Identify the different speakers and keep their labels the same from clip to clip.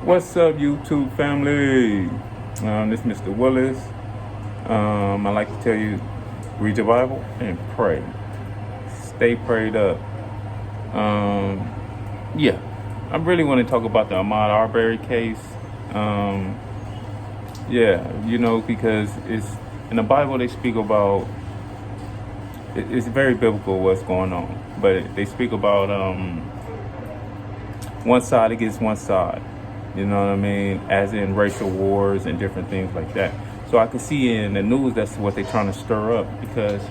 Speaker 1: What's up, YouTube family? This is Mr. Willis. I like to tell you, read your Bible and pray. Stay prayed up. Yeah, I really want to talk about the Ahmad Arbery case. Because it's in the Bible they speak about. It's very biblical what's going on, but they speak about one side against one side. You know what I mean? As in racial wars and different things like that. So I can see in the news that's what they're trying to stir up, because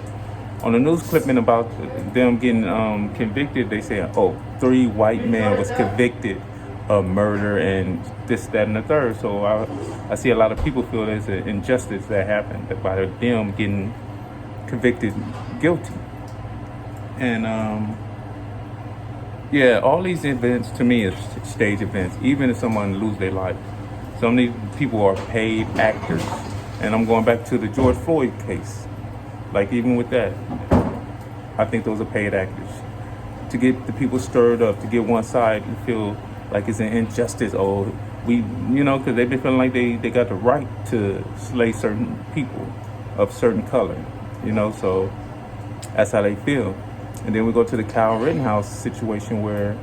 Speaker 1: on the news clipping about them getting convicted, they say, 3 white men was convicted of murder and this, that, and the third. So I see a lot of people feel there's an injustice that happened by them getting convicted guilty. And all these events to me is stage events, even if someone lose their life. Some of these people are paid actors. And I'm going back to the George Floyd case. Like, even with that, I think those are paid actors. To get the people stirred up, to get one side to feel like it's an injustice. Because they've been feeling like they got the right to slay certain people of certain color. So that's how they feel. And then we go to the Kyle Rittenhouse situation, where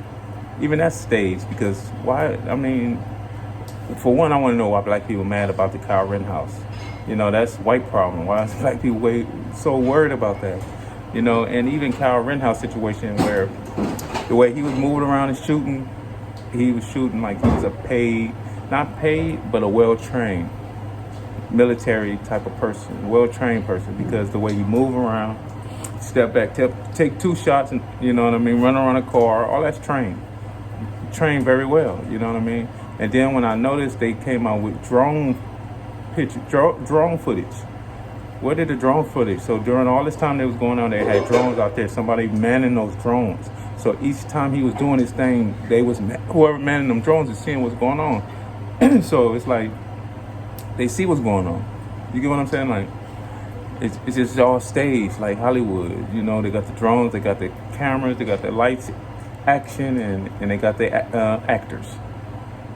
Speaker 1: even that's staged, because why? I mean, for one, I want to know why black people are mad about the Kyle Rittenhouse. That's white problem. Why is black people so worried about that? And even Kyle Rittenhouse situation, where the way he was moving around and shooting, he was shooting like he was not paid, but a well-trained military type of person, well-trained person, because the way he moved around, step back, take 2 shots, and run around a car, all that's trained very well, And then when I noticed they came out with drone footage. Where did the drone footage? So during all this time that was going on, they had drones out there, somebody manning those drones. So each time he was doing his thing, whoever manning them drones is seeing what's going on. So it's like they see what's going on. You get what I'm saying? Like, it's just all staged, like Hollywood. They got the drones, they got the cameras, they got the lights, action, and they got the actors.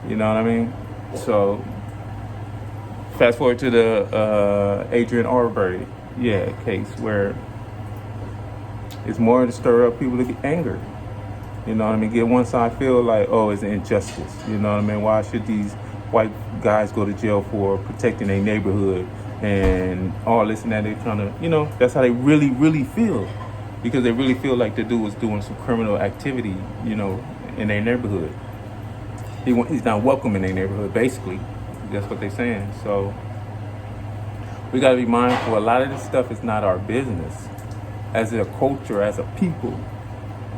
Speaker 1: You know what I mean? So fast forward to the Adrian Arbery case, where it's more to stir up people to get angry. Get one side feel like, it's an injustice. Why should these white guys go to jail for protecting their neighborhood and all this and that? They're trying to, that's how they really, really feel, because they really feel like the dude was doing some criminal activity, in their neighborhood. He's not welcome in their neighborhood, basically. That's what they're saying. So we got to be mindful. A lot of this stuff is not our business as a culture, as a people.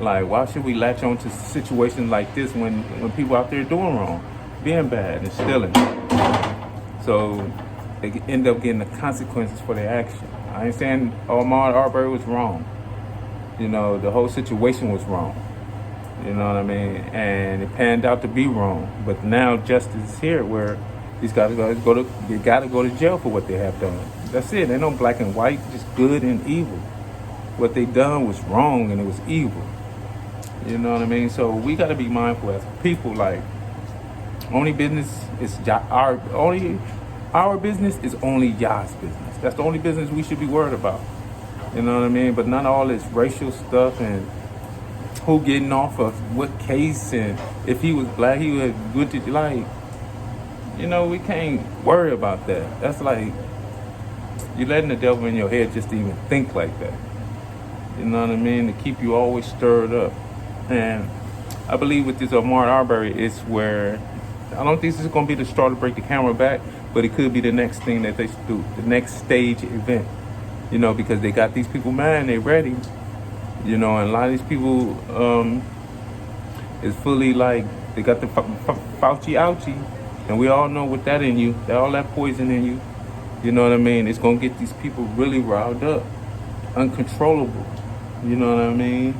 Speaker 1: Like, why should we latch on to situations like this when people out there doing wrong, being bad and stealing? So they end up getting the consequences for their action. I ain't saying Ahmad Arbery was wrong. The whole situation was wrong. You know what I mean? And it panned out to be wrong. But now justice is here, where these guys gotta go to jail for what they have done. That's it. Ain't no black and white, just good and evil. What they done was wrong and it was evil. You know what I mean? So we gotta be mindful as people. Like, our business is only Yah's business. That's the only business we should be worried about. You know what I mean? But not all this racial stuff and who getting off of what case, and if he was black, he was good to, like, we can't worry about that. That's like you're letting the devil in your head just to even think like that. You know what I mean? To keep you always stirred up. And I believe with this Ahmad Arbery, it's where I don't think this is going to be the straw to break the camera back, but it could be the next thing that they do, the next stage event. Because they got these people mad and they ready. And a lot of these people is fully like, they got the Fauci ouchie, and we all know what that in you, all that poison in you. You know what I mean? It's going to get these people really riled up, uncontrollable. You know what I mean?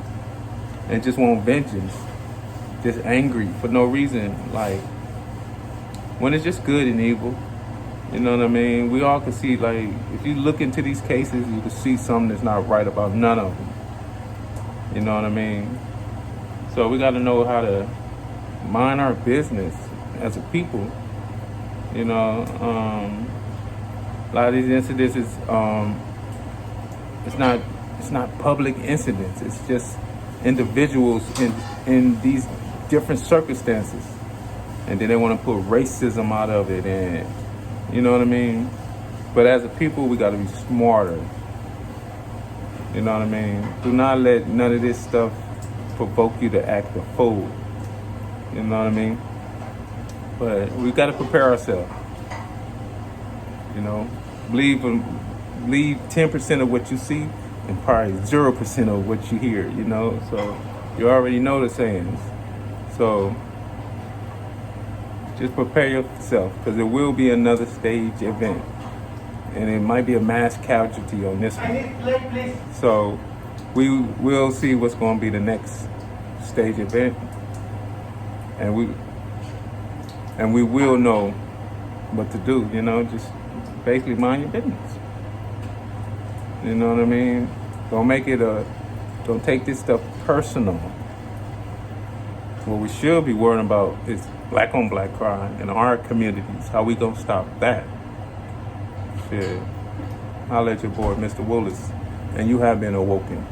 Speaker 1: And just want vengeance, just angry for no reason. Like, when it's just good and evil. You know what I mean? We all can see, like, if you look into these cases, you can see something that's not right about none of them. You know what I mean? So we got to know how to mind our business as a people. You know, a lot of these incidents is it's not public incidents. It's just individuals in these different circumstances, and then they want to put racism out of it, and you know what I mean. But as a people, we got to be smarter. You know what I mean. Do not let none of this stuff provoke you to act a fool. You know what I mean. But we got to prepare ourselves. You know, believe 10% of what you see and probably 0% of what you hear. You know, so you already know the sayings. So just prepare yourself, because there will be another stage event, and it might be a mass casualty on this one. So we will see what's going to be the next stage event, and we will know what to do. You know, just basically mind your business. You know what I mean? Don't take this stuff personal. What we should be worrying about is black on black crime in our communities. How we gonna stop that? Shit. I'll let your boy, Mr. Willis, and you have been awoken.